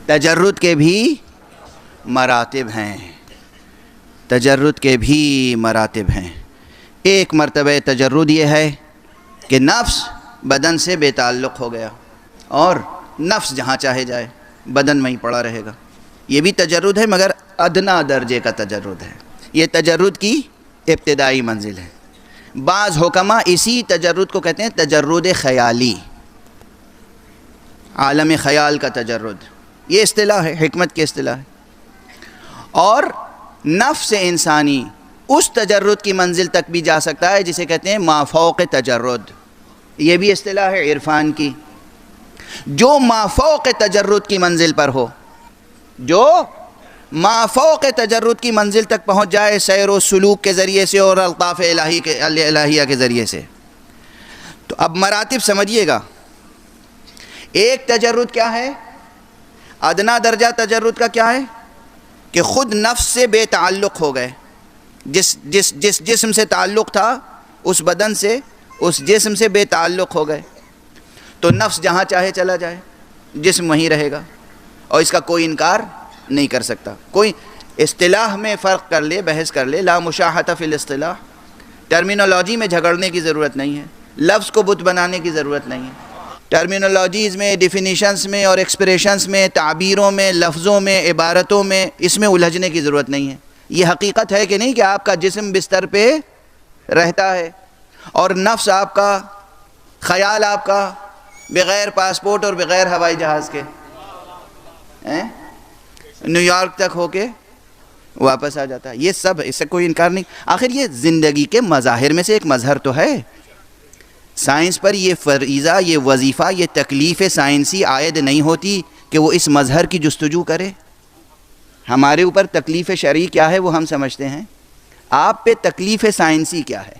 تجرد کے بھی مراتب ہیں، تجرد کے بھی مراتب ہیں۔ ایک مرتبہ تجرد یہ ہے کہ نفس بدن سے بے تعلق ہو گیا اور نفس جہاں چاہے جائے بدن میں ہی پڑا رہے گا، یہ بھی تجرد ہے مگر ادنا درجے کا تجرد ہے، یہ تجرد کی ابتدائی منزل ہے۔ بعض حکماء اسی تجرد کو کہتے ہیں تجرد خیالی، عالم خیال کا تجرد، یہ اصطلاح ہے، حکمت کی اصطلاح ہے۔ اور نفس انسانی اس تجرد کی منزل تک بھی جا سکتا ہے جسے کہتے ہیں مافوق تجرد، یہ بھی اصطلاح ہے عرفان کی۔ جو مافوق تجرد کی منزل پر ہو، جو مافوق تجرد کی منزل تک پہنچ جائے سیر و سلوک کے ذریعے سے اور الطاف الہیہ کے ذریعے سے، تو اب مراتب سمجھیے گا۔ ایک تجرد کیا ہے؟ ادنا درجہ تجرد کا کیا ہے کہ خود نفس سے بے تعلق ہو گئے، جس جسم سے تعلق تھا اس بدن سے، اس جسم سے بے تعلق ہو گئے، تو نفس جہاں چاہے چلا جائے، جسم وہیں رہے گا اور اس کا کوئی انکار نہیں کر سکتا۔ کوئی اصطلاح میں فرق کر لے، بحث کر لے، لا مشاحۃ فی الاصطلاح، ٹرمینالوجی میں جھگڑنے کی ضرورت نہیں ہے، لفظ کو بت بنانے کی ضرورت نہیں ہے۔ ٹرمینالوجیز میں، ڈیفینیشنز میں اور ایکسپریشنز میں، تعبیروں میں، لفظوں میں، عبارتوں میں، اس میں الجھنے کی ضرورت نہیں ہے۔ یہ حقیقت ہے کہ نہیں کہ آپ کا جسم بستر پہ رہتا ہے اور نفس آپ کا، خیال آپ کا بغیر پاسپورٹ اور بغیر ہوائی جہاز کے نیو یارک تک ہو کے واپس آ جاتا ہے، یہ سب، اس سے کوئی انکار نہیں۔ آخر یہ زندگی کے مظاہر میں سے ایک مظہر تو ہے۔ سائنس پر یہ فریضہ، یہ وظیفہ، یہ تکلیف سائنسی عائد نہیں ہوتی کہ وہ اس مظہر کی جستجو کرے۔ ہمارے اوپر تکلیف شرعی کیا ہے وہ ہم سمجھتے ہیں، آپ پہ تکلیف سائنسی کیا ہے؟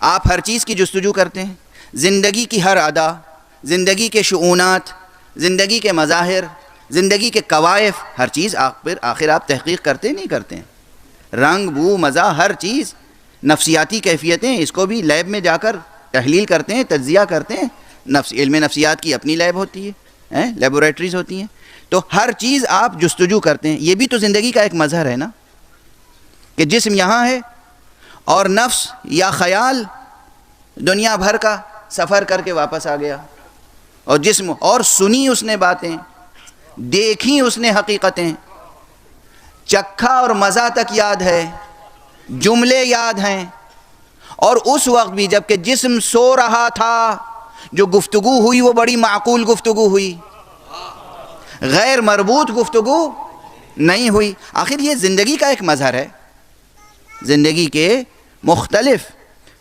آپ ہر چیز کی جستجو کرتے ہیں، زندگی کی ہر ادا، زندگی کے شؤونات، زندگی کے مظاہر، زندگی کے کوائف، ہر چیز آخر آپ تحقیق کرتے نہیں کرتے ہیں؟ رنگ، بو، مزہ، ہر چیز، نفسیاتی کیفیتیں، اس کو بھی لیب میں جا کر تحلیل کرتے ہیں، تجزیہ کرتے ہیں۔ علم نفسیات کی اپنی لیب ہوتی ہے، لیبوریٹریز ہوتی ہیں، تو ہر چیز آپ جستجو کرتے ہیں۔ یہ بھی تو زندگی کا ایک مظہر ہے نا، کہ جسم یہاں ہے اور نفس یا خیال دنیا بھر کا سفر کر کے واپس آ گیا، اور جسم، اور سنی اس نے باتیں، دیکھی اس نے حقیقتیں، چکھا اور مزہ تک یاد ہے، جملے یاد ہیں، اور اس وقت بھی جب کہ جسم سو رہا تھا جو گفتگو ہوئی وہ بڑی معقول گفتگو ہوئی، غیر مربوط گفتگو نہیں ہوئی۔ آخر یہ زندگی کا ایک مظہر ہے، زندگی کے مختلف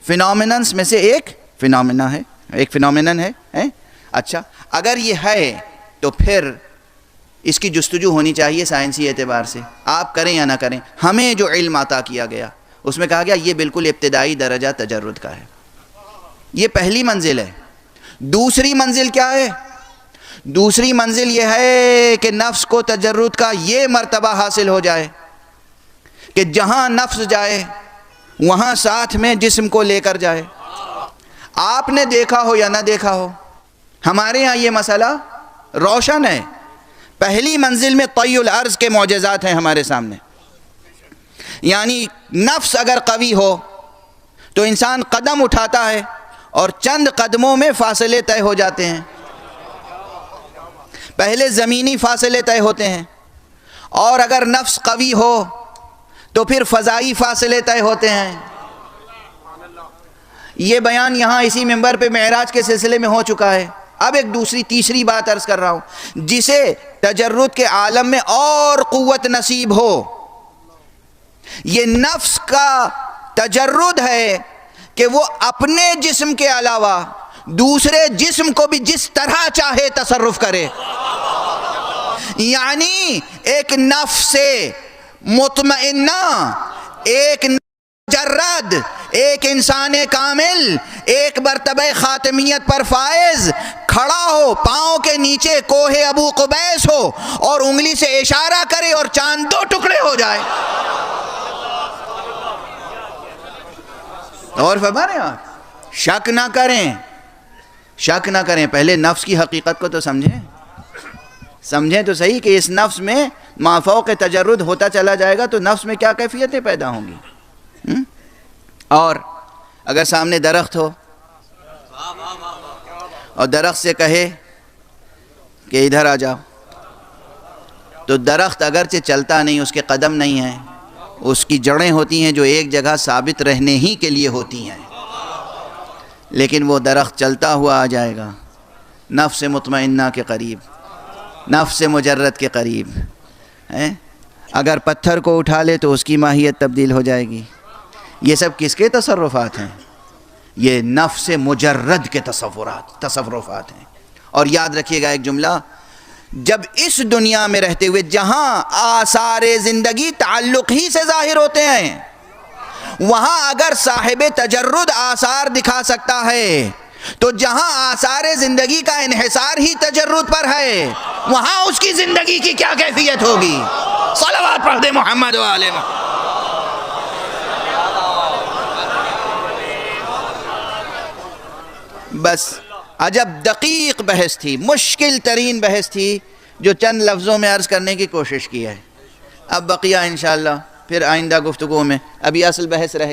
فینومیننز میں سے ایک فینومینن ہے۔ اچھا، اگر یہ ہے تو پھر اس کی جستجو ہونی چاہیے سائنسی اعتبار سے، آپ کریں یا نہ کریں۔ ہمیں جو علم عطا کیا گیا اس میں کہا گیا یہ بالکل ابتدائی درجہ تجرد کا ہے، یہ پہلی منزل ہے۔ دوسری منزل کیا ہے؟ دوسری منزل یہ ہے کہ نفس کو تجرد کا یہ مرتبہ حاصل ہو جائے کہ جہاں نفس جائے وہاں ساتھ میں جسم کو لے کر جائے۔ آپ نے دیکھا ہو یا نہ دیکھا ہو، ہمارے ہاں یہ مسئلہ روشن ہے۔ پہلی منزل میں طی الارض کے معجزات ہیں ہمارے سامنے، یعنی نفس اگر قوی ہو تو انسان قدم اٹھاتا ہے اور چند قدموں میں فاصلے طے ہو جاتے ہیں۔ پہلے زمینی فاصلے طے ہوتے ہیں، اور اگر نفس قوی ہو تو پھر فضائی فاصلے طے ہوتے ہیں۔ یہ بیان یہاں اسی منبر پہ معراج کے سلسلے میں ہو چکا ہے۔ اب ایک تیسری بات عرض کر رہا ہوں، جسے تجرد کے عالم میں اور قوت نصیب ہو، یہ نفس کا تجرد ہے کہ وہ اپنے جسم کے علاوہ دوسرے جسم کو بھی جس طرح چاہے تصرف کرے، یعنی ایک نفس مطمئنہ، ایک مجرد، ایک انسان کامل، ایک مرتبہ خاتمیت پر فائز کھڑا ہو، پاؤں کے نیچے کوہ ابو قبیس ہو اور انگلی سے اشارہ کرے اور چاند دو ٹکڑے ہو جائے۔ اور فرما رہے ہیں آپ، شک نہ کریں، پہلے نفس کی حقیقت کو تو سمجھیں۔ سمجھیں تو صحیح کہ اس نفس میں مافوق تجرد ہوتا چلا جائے گا تو نفس میں کیا کیفیتیں پیدا ہوں گی. اور اگر سامنے درخت ہو اور درخت سے کہے کہ ادھر آ جاؤ، تو درخت اگرچہ چلتا نہیں، اس کے قدم نہیں ہیں، اس کی جڑیں ہوتی ہیں جو ایک جگہ ثابت رہنے ہی کے لیے ہوتی ہیں، لیکن وہ درخت چلتا ہوا آ جائے گا نفس مطمئنہ کے قریب، نفس مجرد کے قریب. اگر پتھر کو اٹھا لے تو اس کی ماہیت تبدیل ہو جائے گی. یہ سب کس کے تصرفات ہیں؟ یہ نفس مجرد کے تصرفات ہیں. اور یاد رکھیے گا ایک جملہ، جب اس دنیا میں رہتے ہوئے جہاں آثار زندگی تعلق ہی سے ظاہر ہوتے ہیں، وہاں اگر صاحب تجرد آثار دکھا سکتا ہے تو جہاں آثار زندگی کا انحصار ہی تجرد پر ہے، وہاں اس کی زندگی کی کیا کیفیت ہوگی؟ صلوات پڑھ دے محمد و آل محمد. بس عجب دقیق بحث تھی، مشکل ترین بحث تھی جو چند لفظوں میں عرض کرنے کی کوشش کی ہے. اب بقیہ انشاءاللہ پھر آئندہ گفتگو میں، ابھی اصل بحث رہے گا.